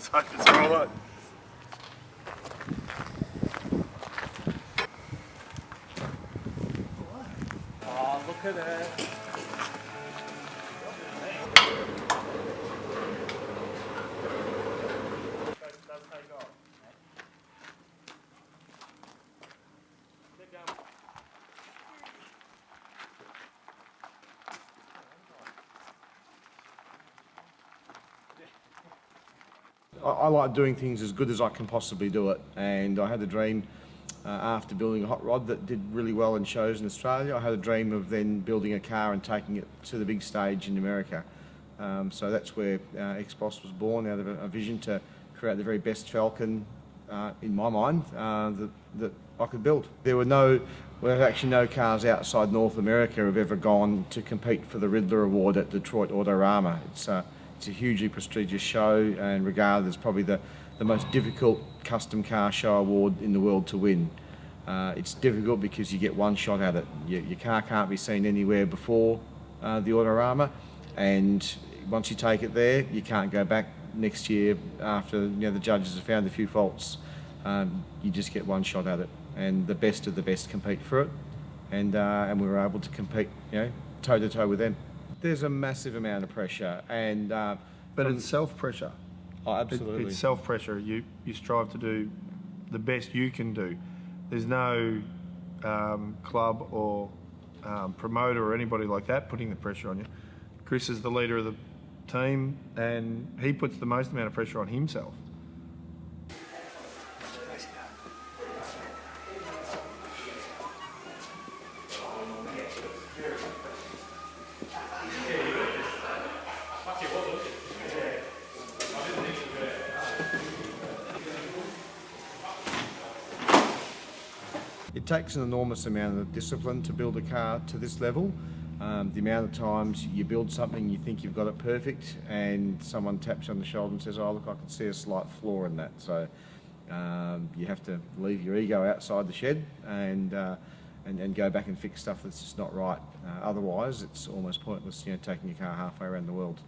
Let's hope it's all right. Oh, look at it. I like doing things as good as I can possibly do it, and I had a dream after building a hot rod that did really well in shows in Australia. I had a dream of then building a car and taking it to the big stage in America. So that's where XBOSS was born, out of a vision to create the very best Falcon, in my mind, that I could build. There were actually no cars outside North America have ever gone to compete for the Riddler Award at Detroit Autorama. It's a hugely prestigious show and regarded as probably the most difficult custom car show award in the world to win. It's difficult because you get one shot at it. Your car can't be seen anywhere before the Autorama, and once you take it there, you can't go back next year after the judges have found a few faults. You just get one shot at it, and the best of the best compete for it, and we were able to compete, toe to toe with them. There's a massive amount of pressure, and but it's self-pressure. Oh, absolutely. It's self-pressure. You strive to do the best you can do. There's no club or promoter or anybody like that putting the pressure on you. Chris is the leader of the team, and he puts the most amount of pressure on himself. It takes an enormous amount of discipline to build a car to this level. The amount of times you build something, you think you've got it perfect, and someone taps you on the shoulder and says, "Oh, look, I can see a slight flaw in that." So you have to leave your ego outside the shed and go back and fix stuff that's just not right. Otherwise, it's almost pointless, taking your car halfway around the world.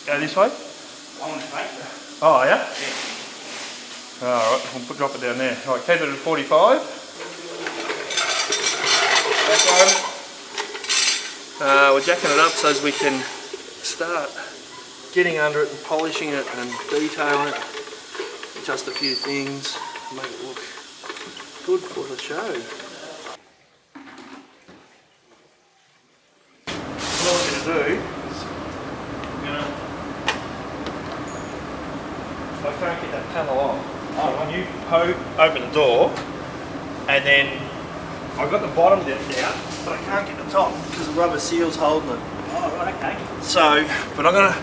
Go this way? I want to make that. Oh, yeah? Yeah. Alright, we'll drop it down there. Alright, keep it at 45. Back one. We're jacking it up so as we can start getting under it and polishing it and detailing it. Adjust a few things, make it look good for the show. What I'm going to do is if I can't get that panel off, when you open the door, and then I've got the bottom down, but I can't get the top because the rubber seal's holding it. Oh, right, okay. So, but I'm gonna.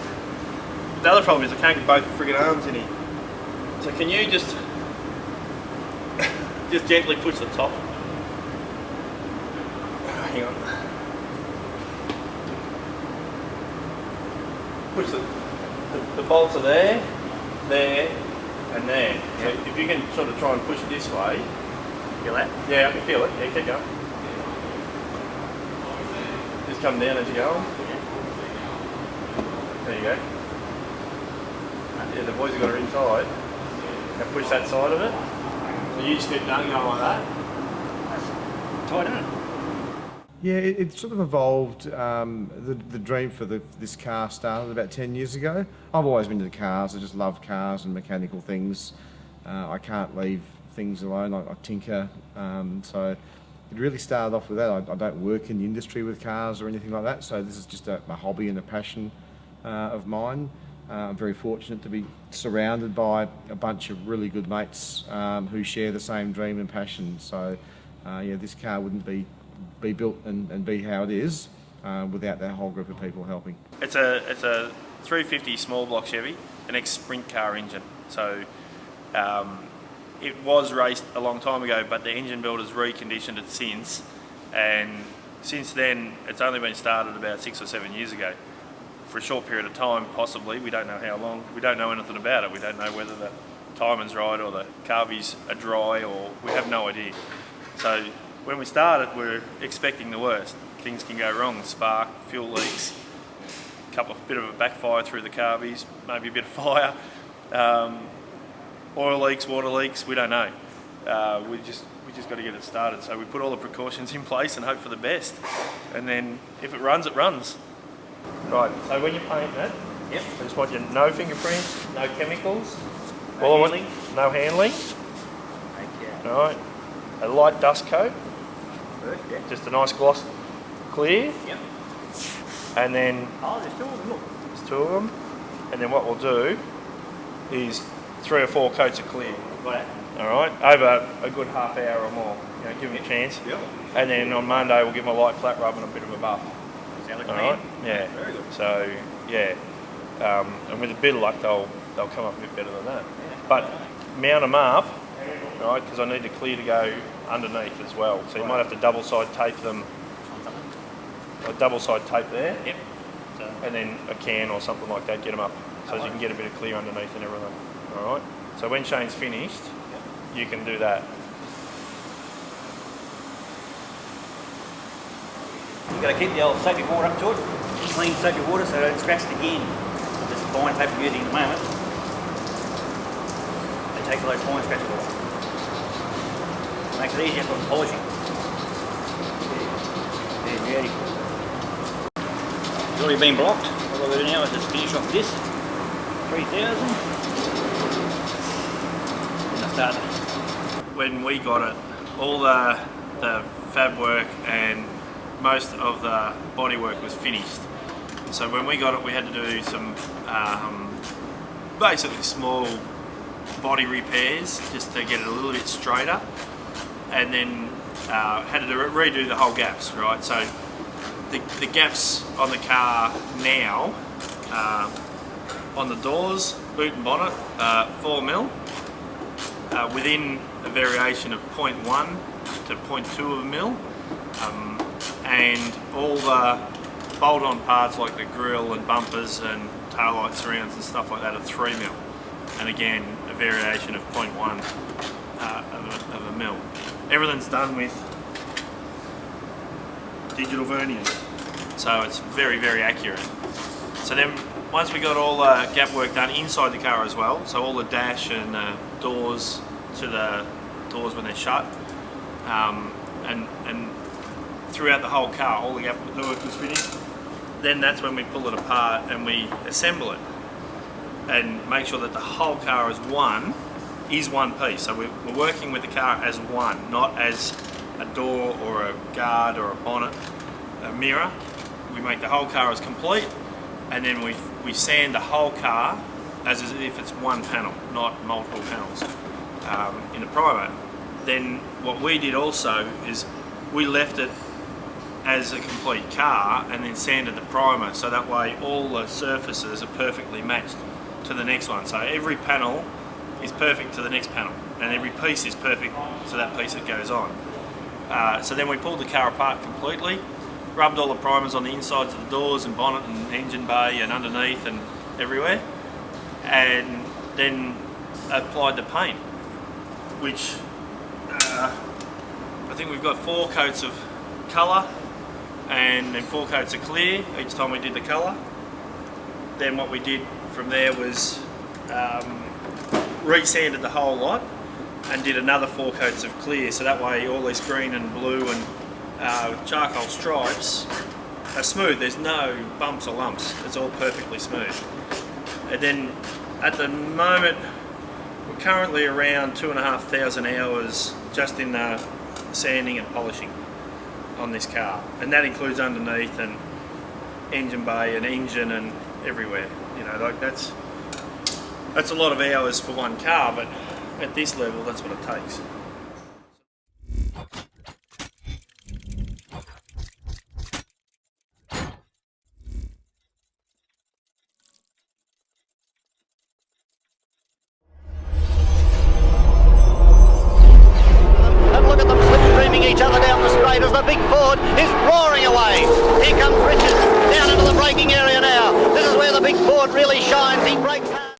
The other problem is I can't get both friggin' arms in here. So can you just gently push the top? Hang on. Push the bolts are there, and there. So if you can sort of try and push it this way. Feel that? Yeah, I can feel it. Yeah, keep going. Just come down as you go. There you go. Yeah, the boys have got it inside. Now push that side of it. So you just keep going like that. Tight, isn't it? Yeah, it sort of evolved. The dream for this car started about 10 years ago. I've always been into cars. I just love cars and mechanical things. I can't leave things alone. I tinker. So it really started off with that. I don't work in the industry with cars or anything like that. So this is just a hobby and a passion of mine. I'm very fortunate to be surrounded by a bunch of really good mates who share the same dream and passion. So yeah, this car wouldn't be built and be how it is without that whole group of people helping. It's a 350 small block Chevy, an ex-sprint car engine. So it was raced a long time ago, but the engine builders reconditioned it since, and since then it's only been started about 6 or 7 years ago. For a short period of time, possibly, we don't know how long, we don't know anything about it. We don't know whether the timing's right or the carbies are dry, or we have no idea. So when we started, we're expecting the worst. Things can go wrong, spark, fuel leaks, bit of a backfire through the carbies, maybe a bit of fire, oil leaks, water leaks, we don't know. We just got to get it started. So we put all the precautions in place and hope for the best. And then if it runs, it runs. Right, so when you're painting it, Yep. I just want you no fingerprints, no chemicals, No handling. No handling. Okay. All right, a light dust coat, Good, yeah. just a nice gloss clear, Yep. and then Oh, there's two of them, look. there's 2 of them. And then what we'll do is 3 or 4 coats of clear. Got it. All right, over a good half hour or more. You know, give them a chance. Yep. And then on Monday we'll give them a light flat rub and a bit of a buff. Sounds like a All plan. right. Yeah. Very good. So yeah, and with a bit of luck they'll come up a bit better than that. But mount them up, right? Because I need the clear to go underneath as well. So you might have to double side tape them. A double side tape there. Yep. So, And then a can or something like that. Get them up so you can get a bit of clear underneath and everything. All right. So when Shane's finished, you can do that. you've got to keep the old soapy water up to it. Clean soapy water so they don't scratch it again. This fine paper we're using at the moment, it takes all those fine scratches off. Makes it easier for polishing. Very beautiful. It's already been blocked. What we'll do now is just finish off this. 3,000. And I start. When we got it, all the fab work and most of the body work was finished. So when we got it, we had to do some basically small body repairs just to get it a little bit straighter, and then had to redo the whole gaps, right? So the gaps on the car now, on the doors, boot and bonnet, 4mm, within a variation of 0.1 to 0.2 of a mil, and all the bolt-on parts like the grille and bumpers and taillight surrounds and stuff like that are 3mm, and again a variation of 0.1 of a mil. Everything's done with digital verniers, so it's very, very accurate. So then once we got all the gap work done inside the car as well, so all the dash and doors to the doors when they're shut, and throughout the whole car, all the gap work was finished, then that's when we pull it apart and we assemble it and make sure that the whole car is one piece. So we're working with the car as one, not as a door or a guard or a bonnet, a mirror. We make the whole car as complete, and then we sand the whole car as if it's one panel, not multiple panels, in a primer. Then what we did also is we left it as a complete car and then sanded the primer, so that way all the surfaces are perfectly matched to the next one. So every panel is perfect to the next panel, and every piece is perfect to that piece that goes on. So then we pulled the car apart completely, rubbed all the primers on the insides of the doors and bonnet and engine bay and underneath and everywhere, and then applied the paint, which I think we've got 4 coats of colour and then 4 coats of clear each time we did the colour. Then what we did from there was re-sanded the whole lot and did another 4 coats of clear, so that way all these green and blue and charcoal stripes are smooth. There's no bumps or lumps, it's all perfectly smooth. And then at the moment we're currently around 2,500 hours just in the sanding and polishing on this car, and that includes underneath and engine bay and engine and everywhere. You know, like that's a lot of hours for one car, but at this level that's what it takes. Each other down the straight as the big Ford is roaring away. Here comes Richards down into the braking area now. This is where the big Ford really shines. He brakes.